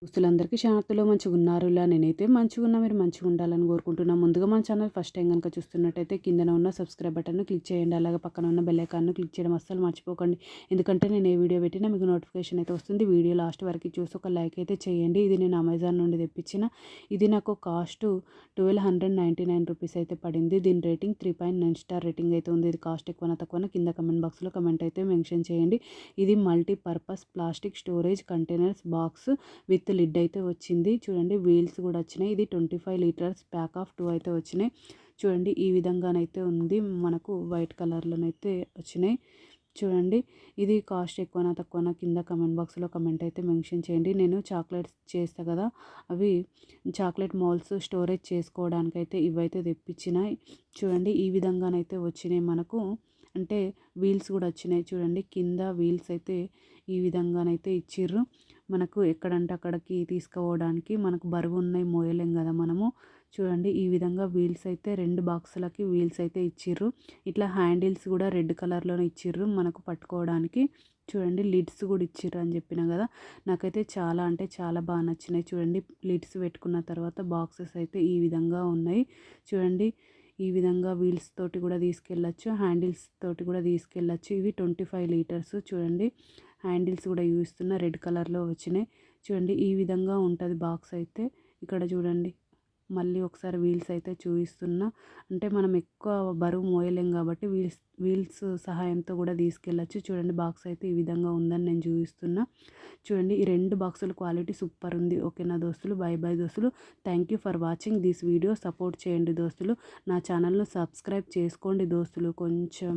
దోస్తులందరికీ శాంతిలో మంచిగున్నారు. ఇలా నేనైతే మంచిగున్నా. మీరు మంచిగుండాలని కోరుకుంటున్నా. ముందుగా మన ఛానల్ ఫస్ట్ టైం గనుక చూస్తున్నట్టయితే కిందన ఉన్న సబ్స్క్రైబ్ బటన్‌ను క్లిక్ చేయండి. అలాగే పక్కన ఉన్న బెల్ ఐకాన్‌ను క్లిక్ చేయడం అస్సలు మర్చిపోకండి. ఎందుకంటే నేను ఏ వీడియో పెట్టినా మీకు నోటిఫికేషన్ అయితే వస్తుంది. వీడియో లాస్ట్ వరకు చూసి ఒక లైక్ అయితే చేయండి. ఇది నేను అమెజాన్ నుండి తెప్పించిన. ఇది నాకు కాస్ట్ ₹1299 అయితే పడింది. దీని రేటింగ్ 3.9 స్టార్ రేటింగ్ అయితే ఉంది. ఇది కాస్ట్ ఎక్కువనా తక్కువనా కింద కమెంట్ బాక్స్‌లో కమెంట్ అయితే మెన్షన్ చేయండి. ఇది multipurpose plastic storage containers box with lid అయితే వచ్చింది. చూడండి వీల్స్ కూడా వచ్చినాయి. ఇది 25 లీటర్స్ ప్యాక్ ఆఫ్ 2 అయితే వచ్చినాయి. చూడండి ఈ విధంగానైతే ఉంది. మనకు వైట్ కలర్లోనైతే వచ్చినాయి. చూడండి ఇది కాస్ట్ ఎక్కువనా తక్కువనా కింద కమెంట్ బాక్స్లో కమెంట్ అయితే మెన్షన్ చేయండి. నేను చాక్లెట్స్ చేస్తా కదా, అవి చాక్లెట్ మౌల్స్ స్టోరేజ్ చేసుకోవడానికైతే ఇవైతే తెప్పించినాయి. చూడండి ఈ విధంగానైతే వచ్చినాయి మనకు. అంటే వీల్స్ కూడా వచ్చినాయి. చూడండి కింద వీల్స్ అయితే ఈ విధంగానైతే ఇచ్చిర్రు. మనకు ఎక్కడంటే అక్కడికి తీసుకుపోవడానికి మనకు బరువు ఉన్నాయి మోయలేం కదా మనము. చూడండి ఈ విధంగా వీల్స్ అయితే 2 బాక్సులకి వీల్స్ అయితే ఇచ్చిర్రు. ఇట్లా హ్యాండిల్స్ కూడా రెడ్ కలర్లోనే ఇచ్చిర్రు మనకు పట్టుకోవడానికి. చూడండి లిడ్స్ కూడా ఇచ్చిర్రు అని చెప్పిన కదా. నాకైతే చాలా అంటే చాలా బాగా నచ్చినాయి. చూడండి లిడ్స్ పెట్టుకున్న తర్వాత బాక్సెస్ అయితే ఈ విధంగా ఉన్నాయి. చూడండి ఈ విధంగా వీల్స్ తోటి కూడా తీసుకెళ్ళచ్చు, హ్యాండిల్స్ తోటి కూడా తీసుకెళ్ళచ్చు. ఇవి 25 లీటర్స్. చూడండి హ్యాండిల్స్ కూడా చూపిస్తున్న రెడ్ కలర్లో వచ్చినాయి. చూడండి ఈ విధంగా ఉంటుంది బాక్స్ అయితే. ఇక్కడ చూడండి మళ్ళీ ఒకసారి వీల్స్ అయితే చూపిస్తున్నా. అంటే మనం ఎక్కువ బరువు మోయలేం కాబట్టి వీల్స్ సహాయంతో కూడా తీసుకెళ్ళచ్చు. చూడండి బాక్స్ అయితే ఈ విధంగా ఉందని నేను చూపిస్తున్నా. చూడండి ఈ 2 బాక్సుల క్వాలిటీ సూపర్ ఉంది. ఓకేనా దోస్తులు, బై బై దోస్తులు. Thank you for watching this video. Support చేయండి దోస్తులు. నా ఛానల్ను సబ్స్క్రైబ్ చేసుకోండి దోస్తులు కొంచెం.